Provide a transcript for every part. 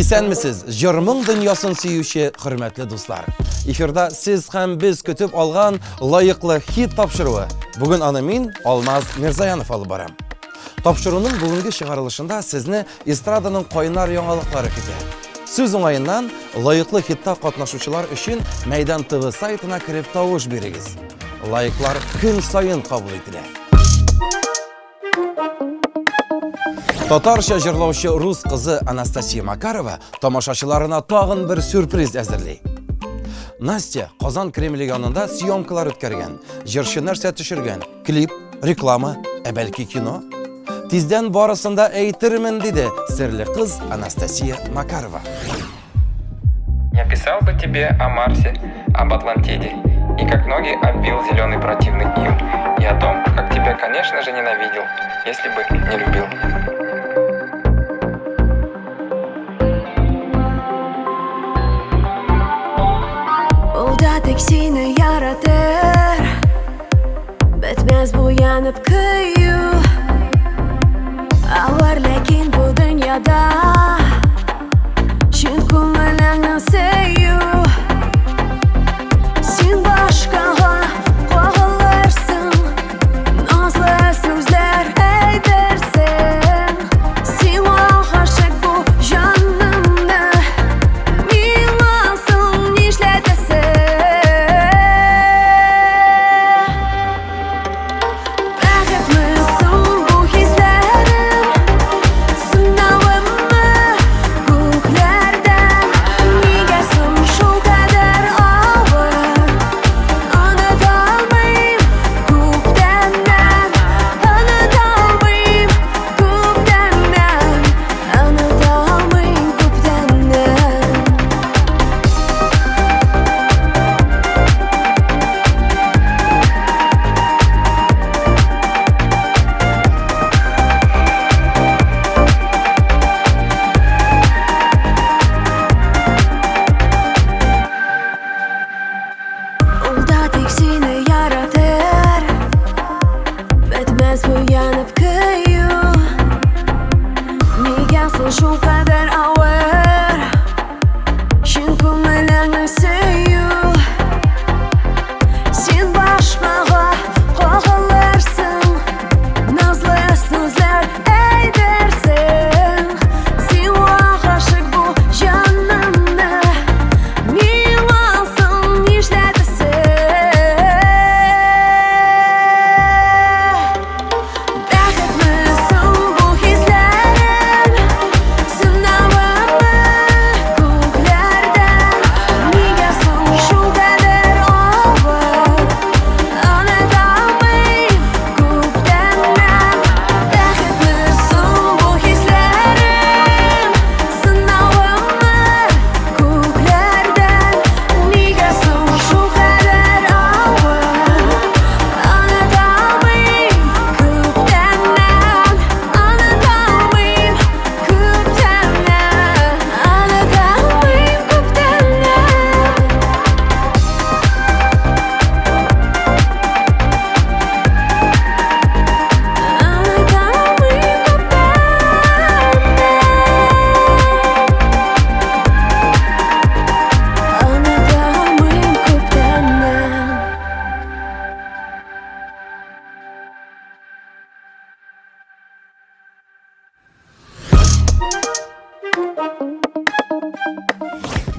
Исәнмесез, җырның дөньясын сөюче хөрмәтле дуслар. Эфирда сез һәм без көтеп алган лаеклы хит тапшыруы. Бүген аны мин, Алмаз Мирзаянов алып барам. Тапшыруның бүгенге чыгарылышында сезне эстраданың кайнар яңалыклары көтә. Сүз уңаеннан лаеклы хитта катнашучылар өчен Мәйдан ТВ сайтына кирип тавыш бирегез. Лайклар көн сайын кабул ителә. Татарча җырлаучы рус кызы Анастасия Макарова тамашачыларына тагын бер сюрприз әзерли. Настя Казан Кремле янында съемкалар үткәргән, җырчы нәрсә төшергән, клип, реклама, бәлки кино. Тиздән барысында әйтермен диде серле кыз Анастасия Макарова. Я писал бы тебе о Марсе, об Атлантиде, и как ноги обвил зеленый противный ил, и о том, как тебя, конечно же, ненавидел, если бы не любил. Tek seni yaratır, bitmez bu yanıp kıyı. Ağır lakin bu dünyada şün kumlarını seyiyor. Sen başkağa kovalırsın, nazlı sözler edersin. Sen aşık bu canımda, milasın işledesin.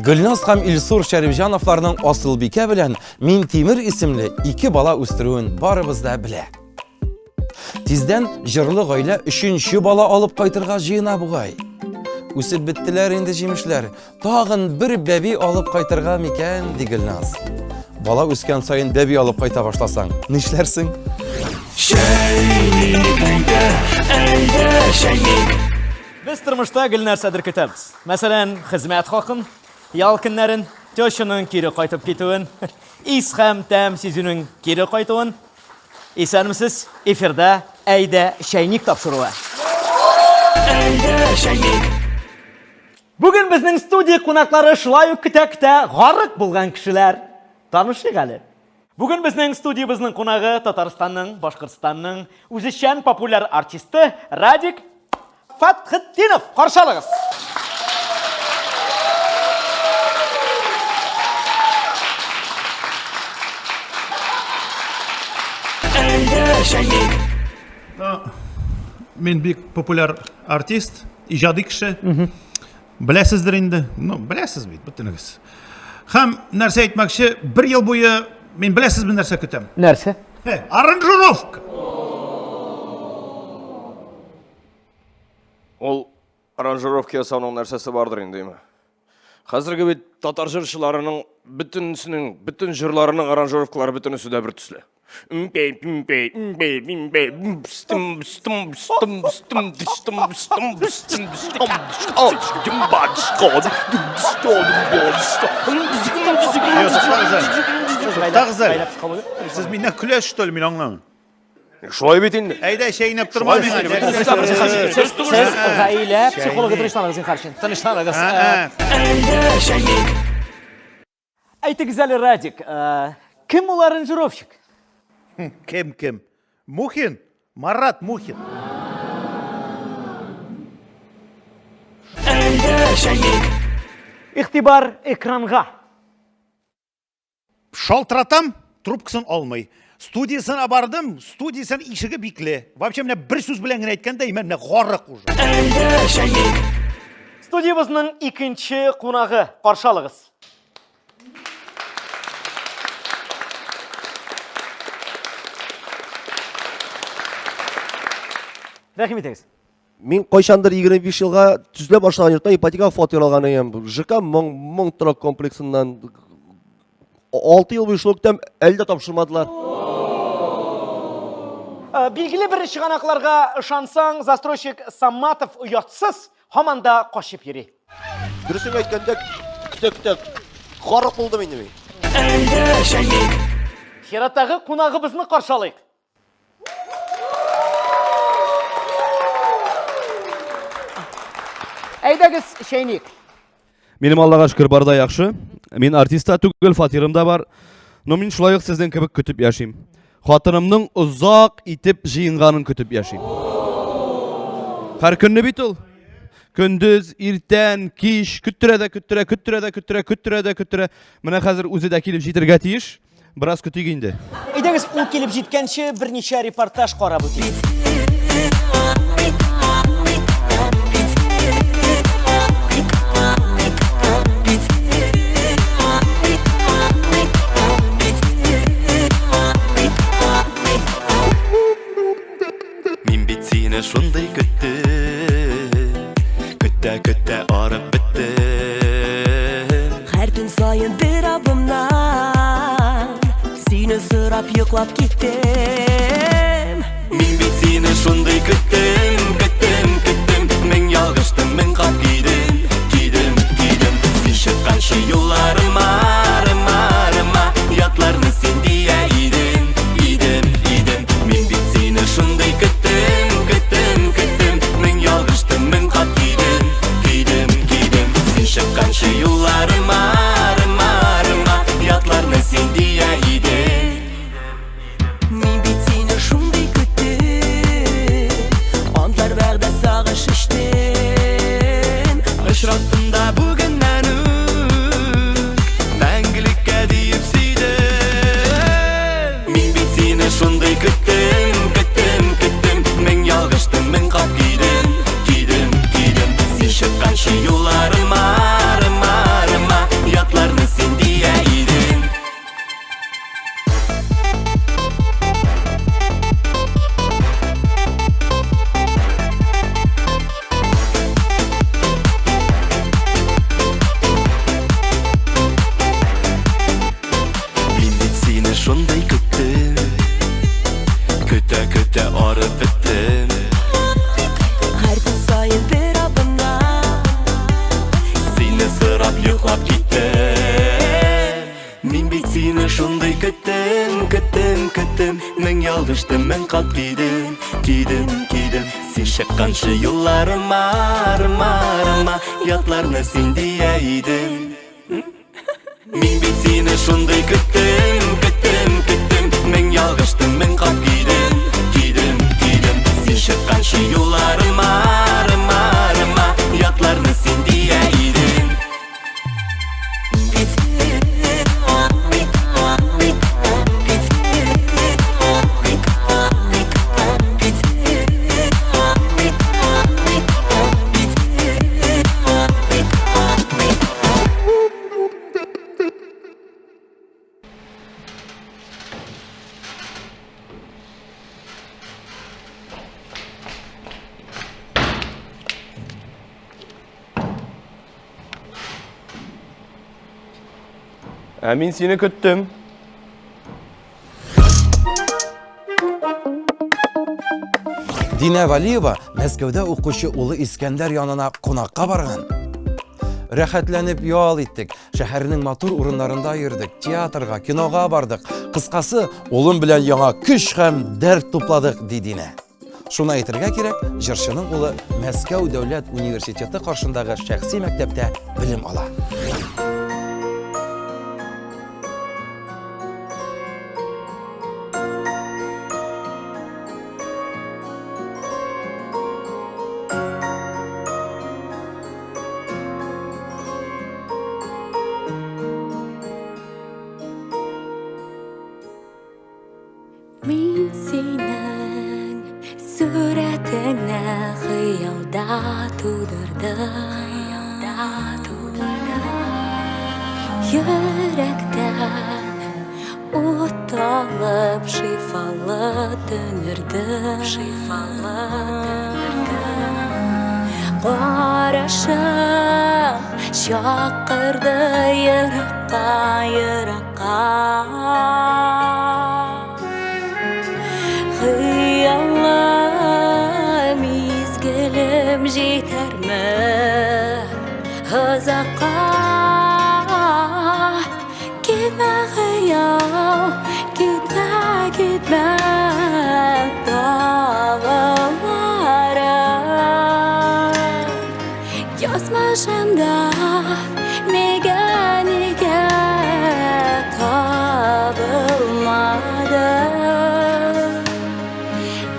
Гөлназ һәм Илсур Шәрифҗановларның Асылбикә белән Минтимер исемле ике бала үстерүен барыбыз да белә. Тиздән җырлы гаилә өченче бала алып кайтырга җыена бугай. Үсеп биттеләр инде җимешләр. Тагын бер бәби алып кайтырга микән ди Гөлназ. Бала үскән саен бәби алып кайта башласаң, нишләрсең? Без тормышта гел нәрсәдер көтәбез. Мәсәлән, хезмәт хакын, ял көннәрен, тёшының кире кайтып китүен, ис һәм тәм сизүнең кире кайтуын. Исәнмесез, эфирда әйдә чәйник тапшыруы. Әйдә чәйник. Бүген безнең студия кунаклары шулай ук көтә-көтә гарык булган кешеләр. Танышыйк әле. Бүген безнең студиябызның кунагы Татарстанның, Башкортстанның үзешчән популяр артисты Радик Фатхетдинов. Каршылыгыз. Мен бик популяр артист, ижади кеше. Беләсездер инде. Беләсез бит, бөтенегез. Һәм нәрсә әйтмәкче, 1 ел буе мен беләсез бер нәрсә көтәм. Нәрсә? Аранжировка. Ол аранжировка ясауның нәрсәсе бардыр инде ме? Хәзерге бит татар җырчыларының бүтән җырларының аранжировкалары бүтәнесе дә бер төсле. Siz minne küləş что ли, мен аңламын. Шулай бит инде. Әйдә, шәйнәп торма мен. Сез гаилә психологы тынычланыгыз каршын. Тынычланыгыз. Әйтегез әле, Радик, кем ул аранжировщик? Кем? Мухин? Марат Мухин. Ихтибар экранга. Шалтыратам, трубкасын алмай. Студиясына бардым, студиясын ишеге бикле. Вообще менә бер сүз белән генә әйткәндә, менә гарык уже. Студиябызның икенче кунагы, каршалыгыз. Рәхим итегез. Мин кайчандыр 25 елга түзләп башлаган йортта ипотека фатир алган идем. ЖК моң торак комплексыннан 6 ел буе шлоктам әлдә тапшырмадылар. Билгеле бер чыганакларга ышансаң, застройщик Саматов уятсыз һаманда кашып йөри. Дөресен әйткәндә, көтә гарык булдым инде мин. Хираттагы кунагыбызны каршылыйк. Әйдәгез, Шәйник. Минем Аллага шөкер барда яхшы. Мин артиста түгел, фатирымда бар. Но мин шулай ук сездән кебек көтеп яшим. Хатынымның узак итеп җыенганын көтеп яшим. Һәр көнне бит ул. Көндез, иртән, кич, көттерә. Менә хәзер үзе дә килеп җитәргә тиеш. Бераз көтик инде. Әйдәгез, ул килеп җиткәнче берничә репортаж карап үтик. Шундай көтті арып бітті. Һәр түн сайын бер абымнан сине сұрап йоклап киттем. Мин бит сине шундай көттем. Мен ялгыштым, мен кап кидем. Син чыкканчы юлларыма, ятларны син дия идем. Мин бит сине шундай көттем. Мен ялгыштым, мен кап кидем. Син чыкканчы юлларыма, ятларны син дия идем. Мин бит сине шундай көттем, антлар вәгъдә сагыш иштем. Очраттым да бүгеннән үк, мәңгелеккә диеп сөйдем. Мин бит сине шундай көттем. Мен ялгыштым, мен кап кидем. Син чыкканчы юлларыма, ятларны син дия идем. Мин бит сине шундай көттем. Көтә арып беттем. Һәр түн сайын бер абымнан Сине сырап йоклап киттем. Мин бит сине шундай көттем. Мен ялгыштым, мен кат кидем. Син чыкканчы юлларыма, ятларны син дия идем. Мин бит сине шундай көттем. Мен ялгыштым, мен кат кидем. Син чыкканчы юлларыма, ятларны син дия идем. Ә мин сине көттем. Динә Валиева Мәскәүдә укучы улы Искәндәр янына кунакка барган. Рәхәтләнеп ял иттек, шәһәрнең матур урыннарында йөрдек, театрга, кинога бардык. Кыскасы, улым белән яңа көч һәм дәрт тупладык, ди Динә. Шуны әйтергә кирәк, җырчының улы Мәскәү дәүләт университеты каршындагы шәхси мәктәптә белем ала. Мин синең сүрәтеңне хыялда тудырдым. Йөрәктән ут алып шифалы төнердем. Карашым чакырды еракка. Хыялым изгелем жетерме Хызакка Кетмә хыял, кетмә Дағыларым Язмышымда Неге табылмады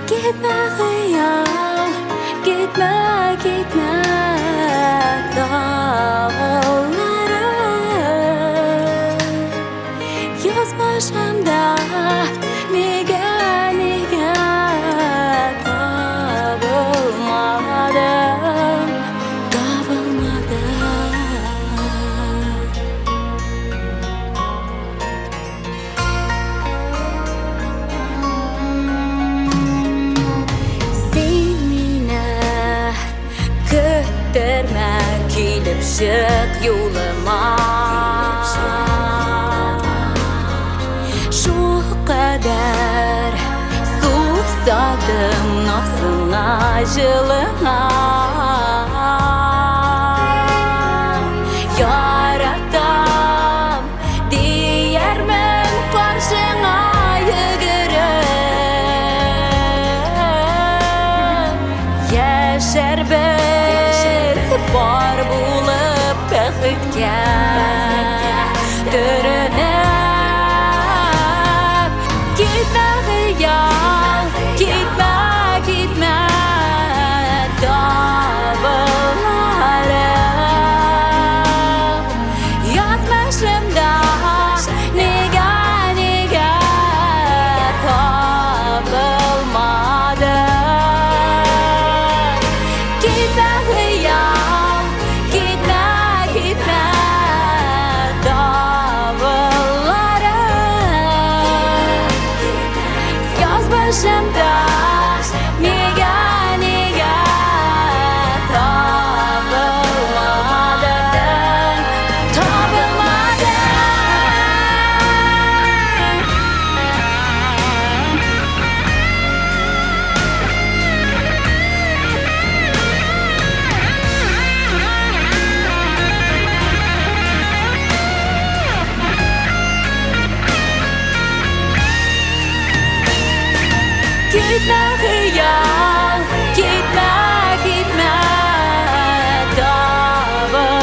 Кетмә хыял, кетмә Дағыларым Язмышымда Неге табылмады Сен мине көттермә, килеп чык юлыма. Шулкадәр сусадым насылыңа, жылыңа. Яратам диярмен каршыңа йөгереп. Яшәрбез бар булып бәхеткә төренеп. Кетмә хыял, кетмә Дағыларым Язмышымда Неге табылмады Кетмә хыял, кетмә Дағыларым Язмышымда Неге табылмады Кетмә хыял, кетмә Дағыларым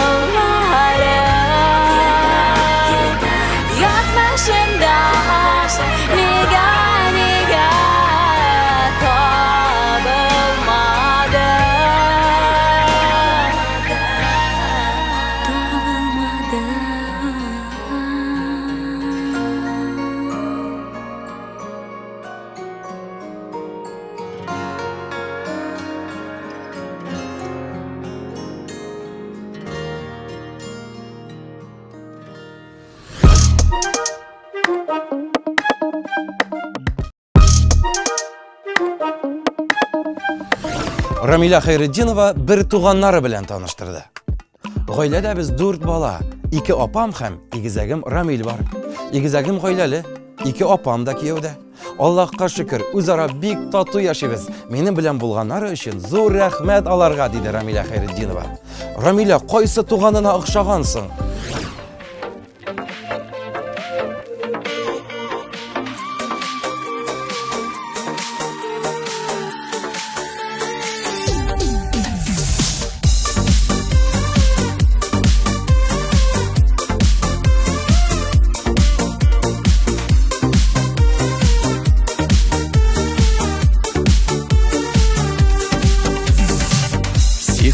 Язмышымда Неге табылмады Рамиля Хайретдинова бер туганнары белән таныштырды. Гаиләдә без 4 бала, 2 апам һәм игезәгем Рамил бар. Игезәгем гаиләле, 2 апам да кияүдә. Аллаһка шөкер, үзара бик тату яшибез. Минем белән булганнары өчен зур рәхмәт аларга, диде Рамиля Хәйретдинова. Рамиля, кайсы туганына охшагансың?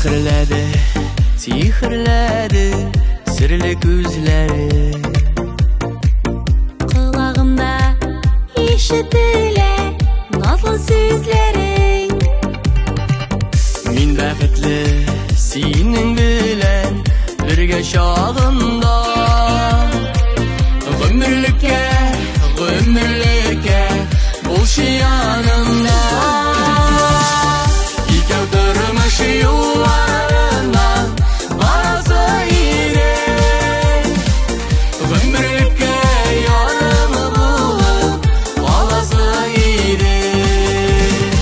Sihirledi, sihirledi sirli gözleri. Kulağımda işitiler nazlı sözlerin. Min bəxtli senin bilen birge şağında. Ömürlükə, ömürlükə bulşu yanımda. İkəv durmuş yollarından barası irek. Ömürlükə yarımı bulup alası irek.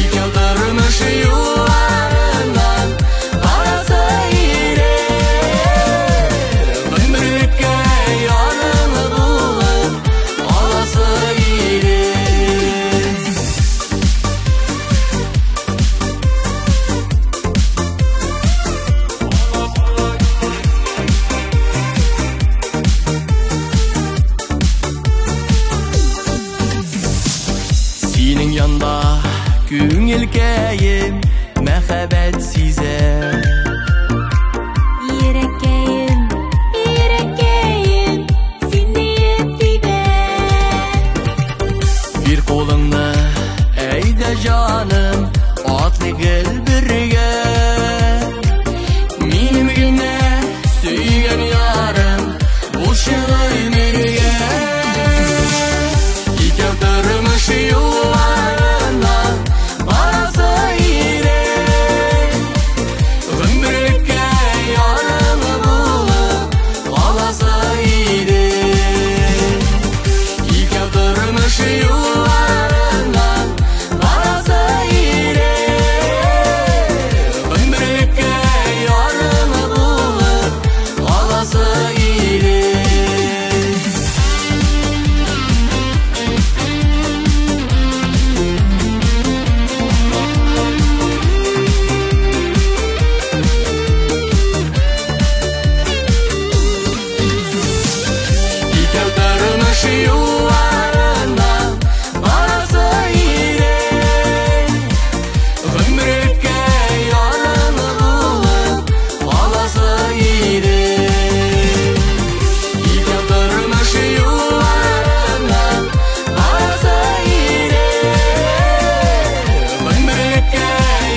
İkəv durmuş yollarından barası irek. Ömürlükə yarımı bulup alası irek. Senin yanda güngülkeyim məhəbbət sizə. Yüreğim, yüreğim seni dibe. Bir kolunu əydə canım atlı gel birgə. Minim günə söygən yarım bulşuğay mergə. İkəv durmuş yollarından barası irek. Ömürlükə yarımı bulup alası irek. İkəv durmuş yollarından barası irek. Ömürlükə yarımı bulup alası irek. İkəv durmuş yollarından barası irek. Ömürlükə yarımı bulup alası irek. İkəv durmuş yollarından barası irek. Ömürlükə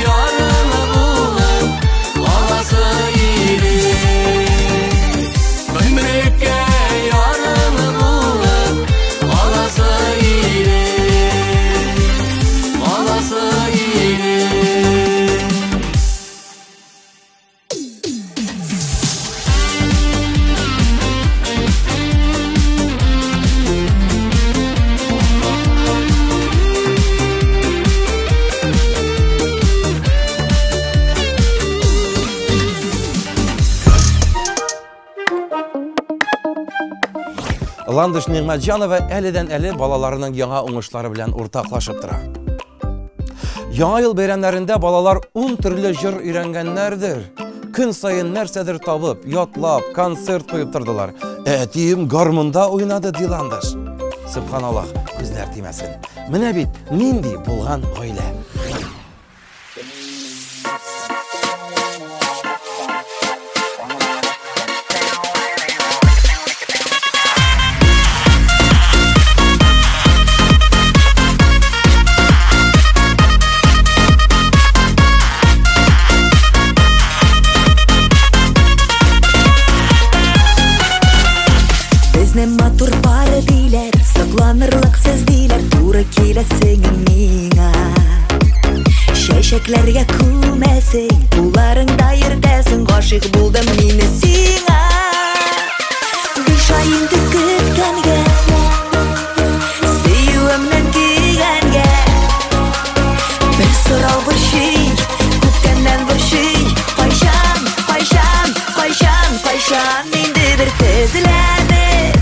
yarımı bulup alası irek. Ömürlükə yarımı bulup alası irek. Alası irek. Ландыш Нигъмәтҗанова әледән-әле балаларының яңа уңышлары белән уртаклашып тора. Яңа ел бәйрәмнәрендә балалар 10 төрле җыр өйрәнгәннәрдер. Көн саен нәрсәдер табып, ятлап, концерт куеп тордылар. Әтием гармунда уйнады, ди Ландыш. Субханаллах, күзләр тимәсен. Менә бит нинди булган гаилә. Безне матур пары диләр, сакланырлык сез диләр, туры киләсең миңа. Чәчәкләргә күмәсең, кулларыңда йөртәсең, гашыйк булдым мине сиңа. Кайша инде көткәнгә, сөюемнән көйгәнгә. Бер сорау бер шей, күптәннән бер шей. Кайшан, кайшан, кайшан, кайшан инде бер тезләнеп,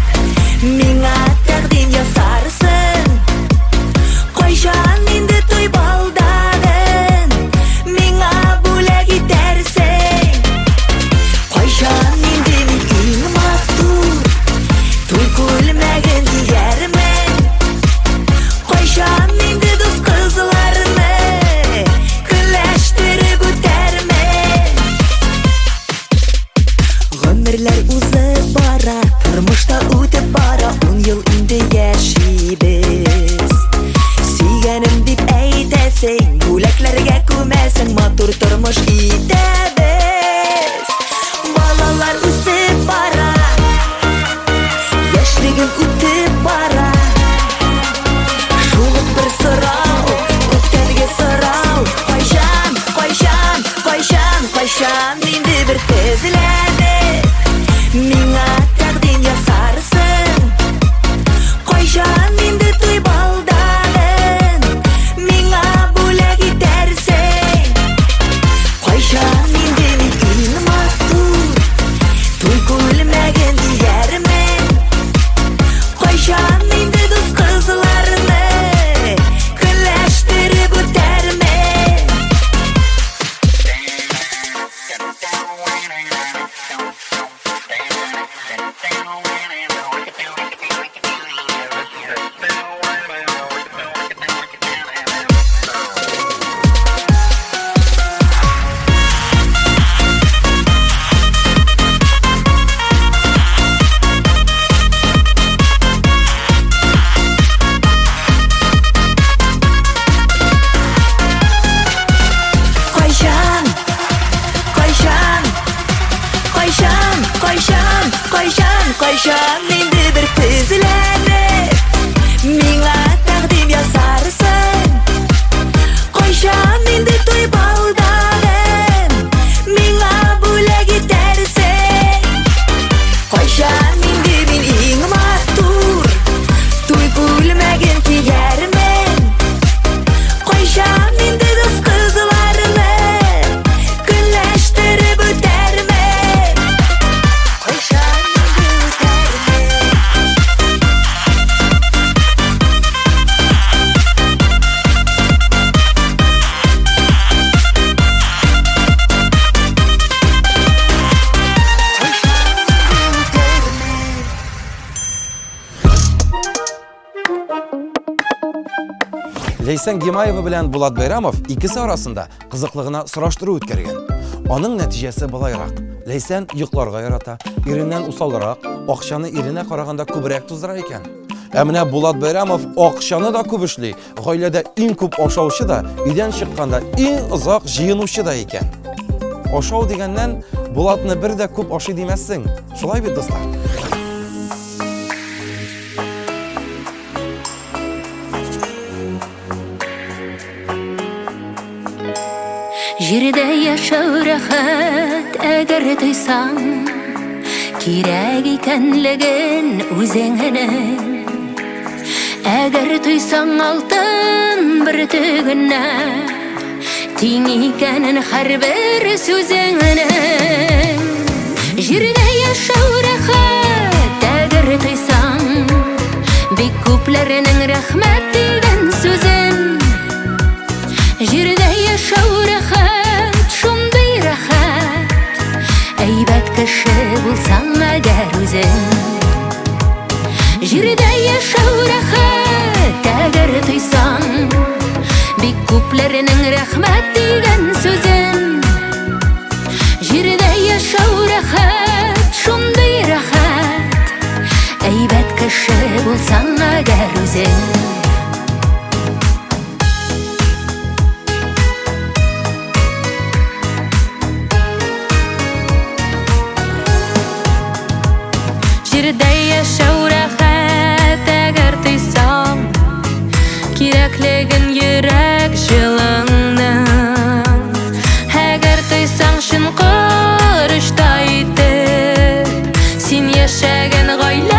миңа тәкъдим ясарсың. Кайшан инде туй балдагын, миңа бүләк итәрсең. Кайшан инде мин иң матур, туй күлмәген киярмен. Кайшан инде дус кызларны көлләштереп үтәрмен. Гомерләр узып бара, тормышта үтеп бара, 10 ел инде яшибез. Сөйгәнем дип әйтәсең, бүләкләргә күмәсең, матур тормыш итәбез. Балалар үсеп бара, яшьлегем үтеп бара. Шул ук бер сорау, күптәнге сорау. Кайшан, кайшан, кайшан, кайшан инде бер тезләнеп, миңа тәкъдим ясарсың. Кайшан инде туй балдагын, миңа бүләк итәрсең. Кайшан инде мин иң матур, туй күлмәген киярмен. Кайшан инде дус кызларны көлләштереп үтәрмен. Кайшан, кайшан, кайшан, кайшан, кайшан, кайшан инде бер тезләнеп, миңа тәкъдим ясарсың. Кайшан инде туй балдагын, миңа бүләк итәрсең. Кайшан инде мин иң матур, туй күлмәген киярмен. Кайшан инде дус кызларны көлләштереп үтәрмен. Кайшан инде үтәрмен. Лейсән Гимаева белән Булат Байрамов икесе арасында кызыклыгына сораштыру үткәргән. Аның нәтиҗәсе булайрак. Лейсән йокларга ярата, иреннән усалрак, акчаны иренә караганда күбрәк туздыра икән. Ә менә Булат Байрамов акчаны да күп эшли, гаиләдә иң күп ашаучы да, өйдән чыкканда иң озак җыенучы да икән. Ашау дигәннән Булатны бер дә күп ашый димәссең. Шулай бит, дуслар? Җирдә яшәү рәхәт, әгәр тойсаң, кирәк икәнлеген үзеңне. Әгәр тойсаң алтын бер төгенә, тиң икәнен һәрбер сүзеңне. Җирдә яшәү рәхәт, әгәр тойсаң, бик күпләрнең рәхмәт дигән сүзен. Җирдә яшәү рәхәт, шундый рәхәт, әйбәт кеше булсаң әгәр үзең. Җирдә яшәү рәхәт, әгәр тойсаң, бик күпләрнең рәхмәт дигән сүзен. Җирдә яшәү рәхәт, шундый рәхәт, әйбәт кеше булсаң әгәр үзең. Җирдә яшәү рәхәт, әгәр тойсаң, кирәклеген йөрәк җылыңның. Әгәр тойсаң шын корышта итеп, син яшәгән гаилә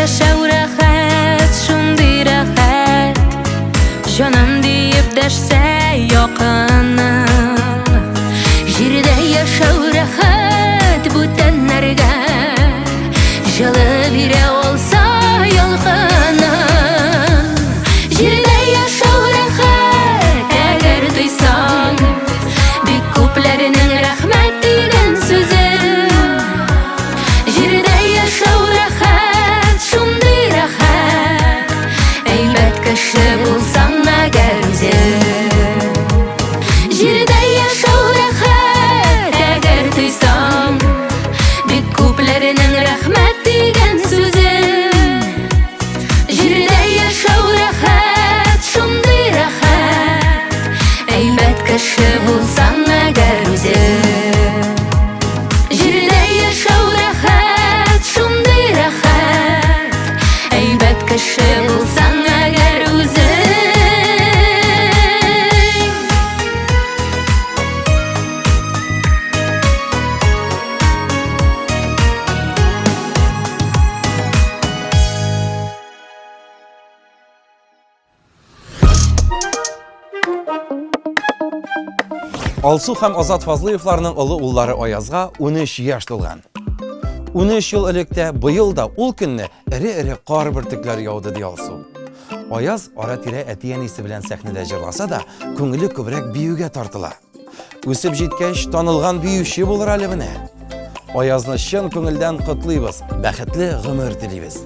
яшәү рәхәт, шундый рәхәт, җаным диеп дәшсә якыным. Җирдә яшәү рәхәт, бүтәннәргә җылы бирә алса ялкыным. Җирдә яшәү рәхәт, әгәр тойсаң бик күпләрнең рәхмәт дигән сүзен. Җирдә яшәү рәхәт, шундый рәхәт, әйбәт кеше булсаң әгәр үзең. Җирдә яшәү рәхәт, әгәр тойсаң бик күпләрнең рәхмәт дигән сүзен. Җирдә яшәү рәхәт, шундый рәхәт, әйбәт кеше булсаң әгәр үзең. Җирдә яшәү рәхәт, шундый рәхәт, әйбәт кеше булсаң әгәр үзең. Алсу һәм Азат Фазлыевларның олы уллары Аязга 13 яшь тулган. 13 ел электә быел да ул көнне эре-эре кар бөртекләр яуды ди Алсу. Аяз ара-тирә әти-әнисе белән сәхнәдә җырласа да, күңеле күбрәк биюгә тартыла. Үсеп җиткәч, танылган биюче булыр әле менә. Аязны чын күңелдән котлыйбыз, бәхетле гомер телибез.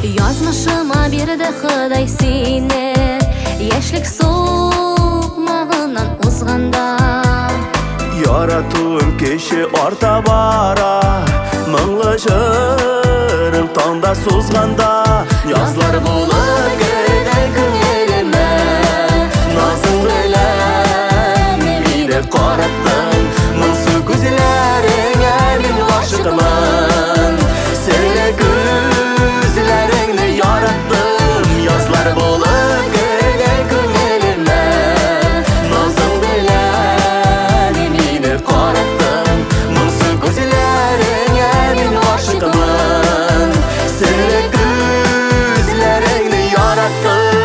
Язмышыма бирде Ходай сине, яшьлек сукмагыннан узганда. Яратуым кеше арта бара, моңлы җырым таңда сузганда. Язлар булыр гөлдәй күңелемә, назың белән мине караттың. Моңсу күзләреңә мин гашыгымын, серле күзләреңне яраттым. Язлар булыр гөлдәй күңелемә, назың белән мине караттың. Моңсу күзләреңә мин гашыгымын, серле күзләреңне яраттым.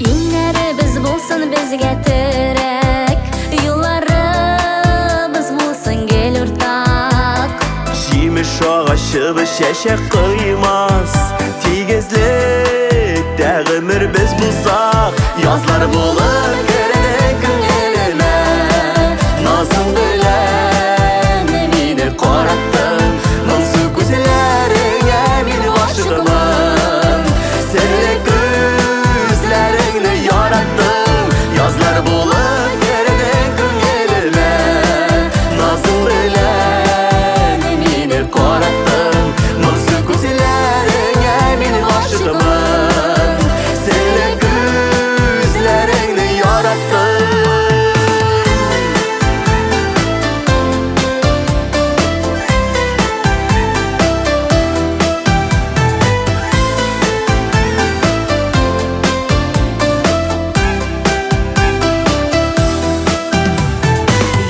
Иңнәребез булсын безгә терәк, юлларыбыз булсын гел уртак. Җимеш агачыбыз чәчәк кыймас, тигезлектә гомер без булсак. Язлар булыр гөлдәй күңелемә, назың белән мине караттың. Моңсу күзләреңә мин гашыгымын, серле күзләреңне яраттым. Язлар булыр гөлдәй күңелемә, назың белән мине караттың. Моңсу күзләреңә мин гашыгымын, серле күзләреңне яраттым.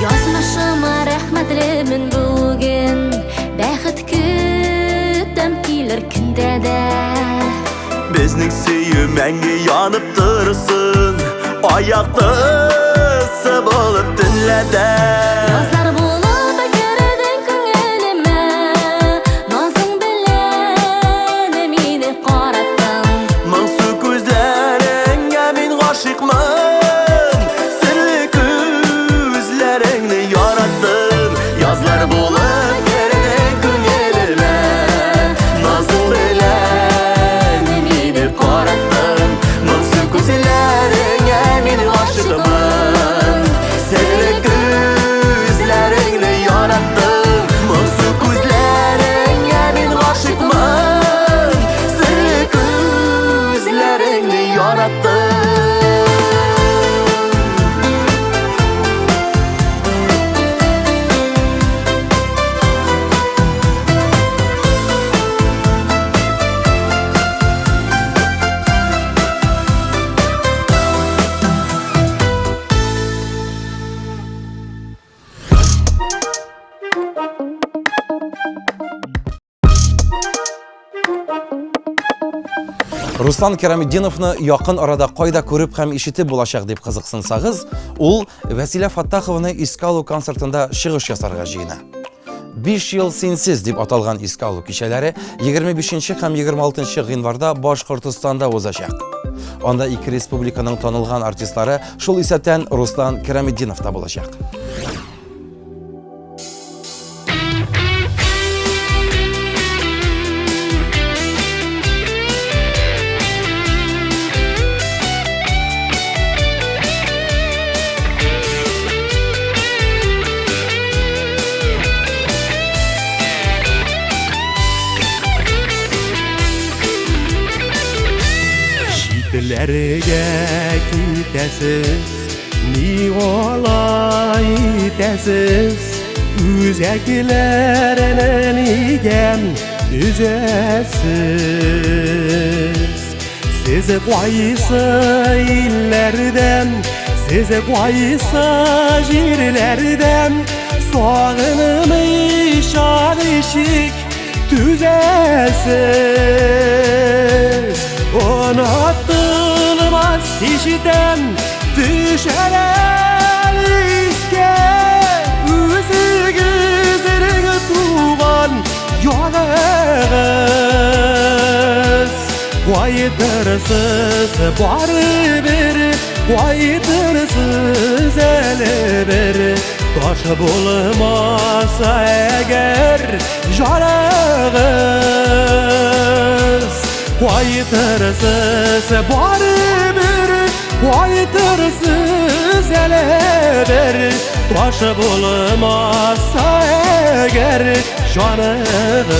Язмышыма рәхмәтлемен бүген, бәхет көтәм килер көндә дә. Безнең сөю мәңге янып торсын, аяктысы булып төнләдә. Язлар булып кердең күңелемә, назың белән мине караттың. Моңсу күзләреңә мин гашыйкмын, серле күзләреңне яраттым. Язлар булыр гөлдәй күңелемә, назың белән мине караттың. Моңсу күзләреңә мин гашыгымын, серле Руслан Кераметдиновны якын арада кайда күреп һәм ишетеп булачак дип кызыксынсагыз, ул Вәсилә Фаттахованы искә алу концертында чыгыш ясарга җыена. 5 ел синсез дип аталган искә алу кичәләре 25 һәм 26 гыйнварда Башкортстанда узачак. Анда ике республиканың танылган артистлары, шул исәптән Руслан Кераметдинов та булачак. Şiitlerge kitesiz, ni olay itesiz, üzeklerinin igen düzesiz. Sizi qaysı illerden, sizi qaysı jirlerden, soğanmış alışık düzesiz. Unutulmaz işten düşeren iske, üzü gözlerini tuğan yolağız. Qaytırsız var bir, qaytırsız ele bir, taş bulmasa eğer yarağız. Qaytırsız var bir, qaytırsız ele bir, taş bulmasa eğer yarağız.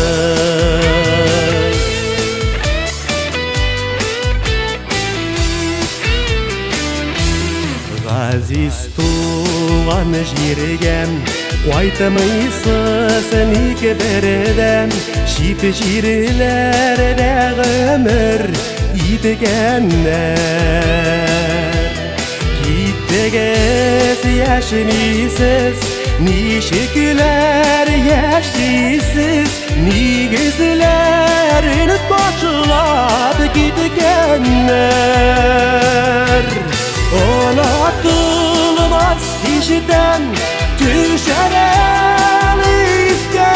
Aziz tuğan jirgen, qaytmıysız nike berden, şit jirlerde ömür itkenler. Gittigiz yaşınısız, nişikler yaşısız, nigizlerin başladı gitkenler. Unutulmaz işten düşeren iske,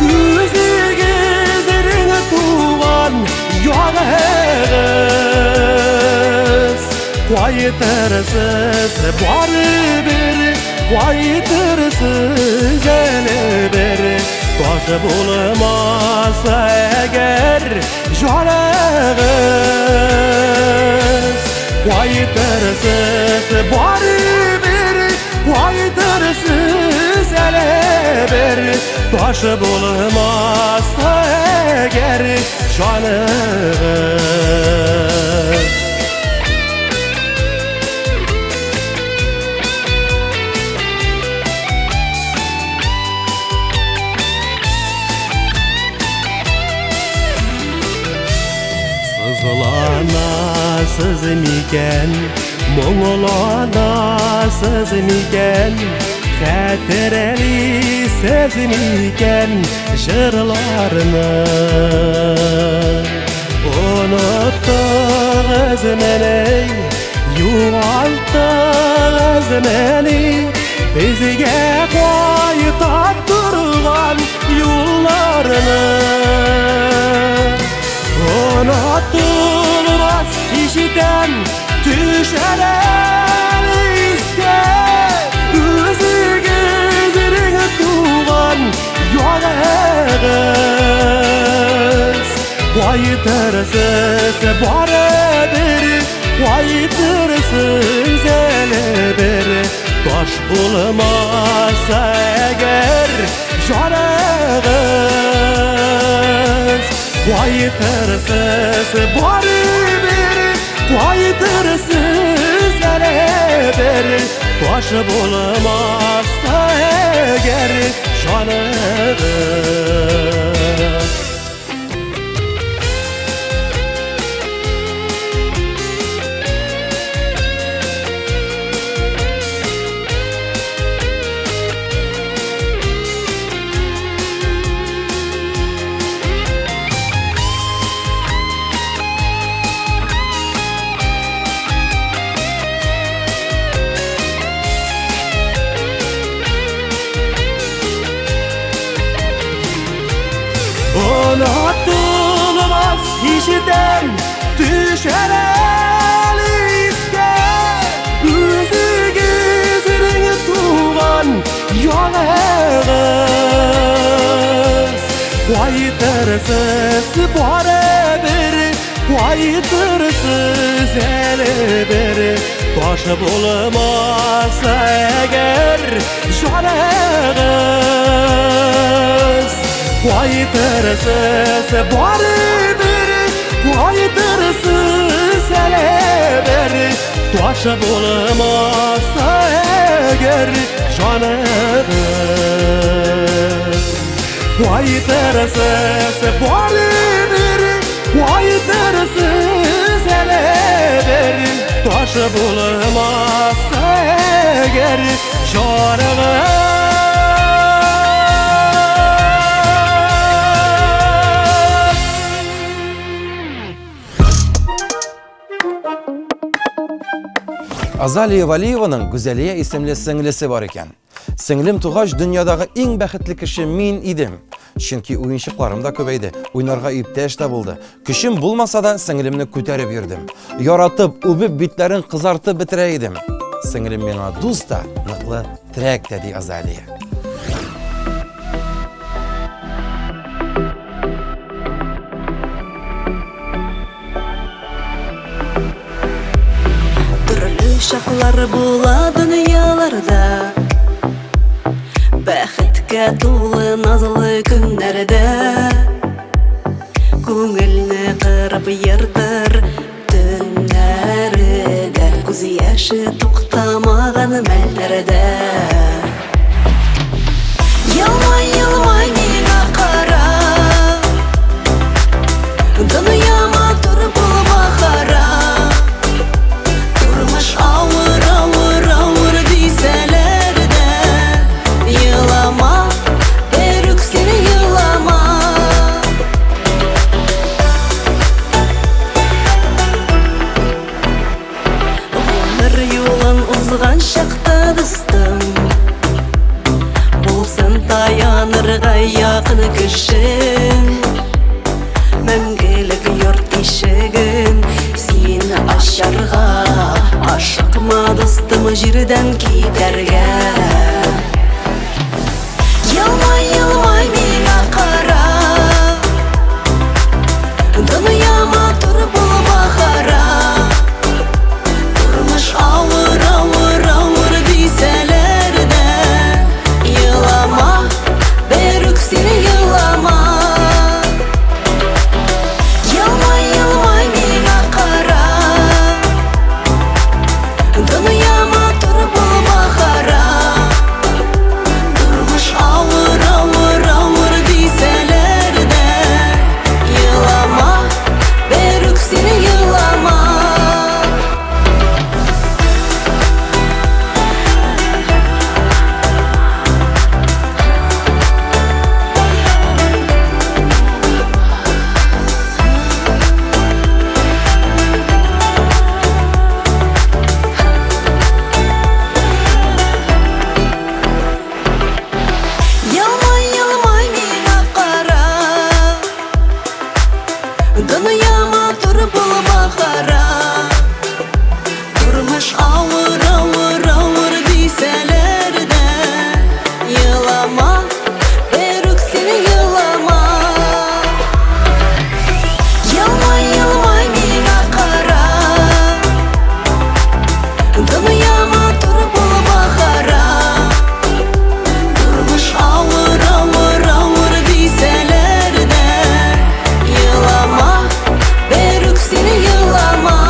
üzü gözlerini tuğan yolağız. Qaytırsız var bir, qaytırsız ele bir, taş bulmasa eğer yarağız. Qaytırsız var bir, qaytırsız ele bir, taş bulmasa eğer canımız. Sızlanasız miken, muңlanasız miken, xatirelisiz miken jırlarını. Unuttunuz meni, yo'qotdingiz meni, bizga qaytab turgan yo'llarini. Unutulmaz işten düşeren iske, üzü gözlerini tuğan yolağız. Qaytırsız var bir, qaytırsız ele bir, taş bulmasa eğer yarağız. Qaytırsız var bir, qaytırsız ele bir, taş bulmasa eğer canımız. içinden düşer elisке Özügüzünü tuğan yolağız Qaytırsız barabir Qaytırsız elbir Taşı bulmasa eğer canağız Qaytırsız barabir Qaytırsız elbir Taşı bulmasa eğer canağız Qaytırsız barabir Qaytırsız elbir Taşı bulmasa eğer canağız Azaliya Valiyovanың Güzeliye isimli singlisi var ekan. Singlim tuğaç dünyadagi eng baxtli kishi men edim. Chunki o'yinchiqlarim da ko'paydi, o'ynarga iptash da bo'ldi. Kuchim bo'lmasa da singlimni ko'tarib yurdim. Yoratib, o'bib bitlarin qizartib bitiray edim. Singlim menga do'sta, niqli tirak dedi Azaliya. Türlü şaklar bula dünyalarda Бәхеткә тулы назлы көннәрдә Күңелне кырып йырдыр төннәрдә Күз яшы туктамаган мәлләрдә Елмай, елмай миңа кара Дөньяма тур булма хара Тормыш авыр, авыр, авыр дисәләр дә Yılama, berük seni yılama Ömür yolun uzgan şakta dostum Bulsun dayanırga yakın kişin Мәңгелек йорт ишегін Сен ашарга Ашықма достым жерден китәргә Yılmay, yılmay mиңа кара Дөньяма тур булма хара Тормыш авыр, авыр, авыр дисәләр дә Yılama, берүк сине yılama Yılmay, yılmay миңа кара Дөньяма тур булма хара Durmuş ağır ağır ağır diseler de Yılama, berük seni yılama Yılmay, yılmay mиңа кара Дөньяма тур булма хара Тормыш авыр, авыр, авыр дисәләр дә Yılama, берүк сине yılama Yılmay, yılmay миңа кара Дөньяма тур булма хара Durmuş ağır ağır ağır diseler de Yılama, berük seni yılama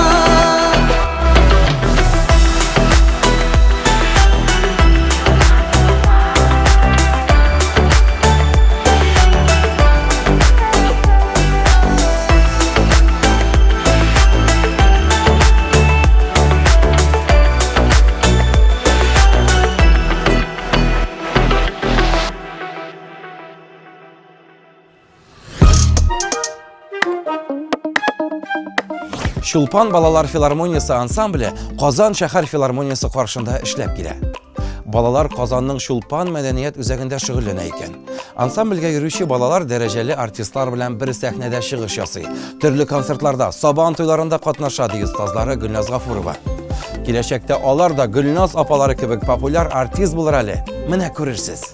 Шулпан балалар филармониясы ансамблі Қазан шәһәр филармониясы қаршында эшләп килә. балалар Казанның Шулпан мәдәният үзәгендә шөгыльләнә икән. Ансамбльгә йөрүче балалар дәрәҗәле артистлар белән бер сәхнәдә чыгыш ясый. Төрле концертларда, сабан туйларында катнаша, ди остазлары Гөлназ Гафурова. Киләчәктә алар да Гөлназ апалары кебек популяр артист булыр әле. Менә күрерсез.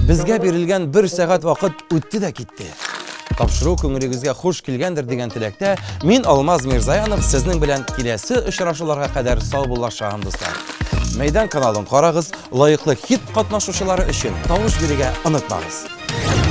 Безгә бирелгән 1 сәгать вакыт үтте дә китте. Тапшыру күңелегезгә хуш килгәндер дигән теләктә, мин Алмаз Мирзаянов сезнең белән киләсе очрашуларга кадәр сау булашам дуслар. Мәйдан каналын карагыз, лаеклы хит катнашучылары өчен тавыш бирергә онытмагыз.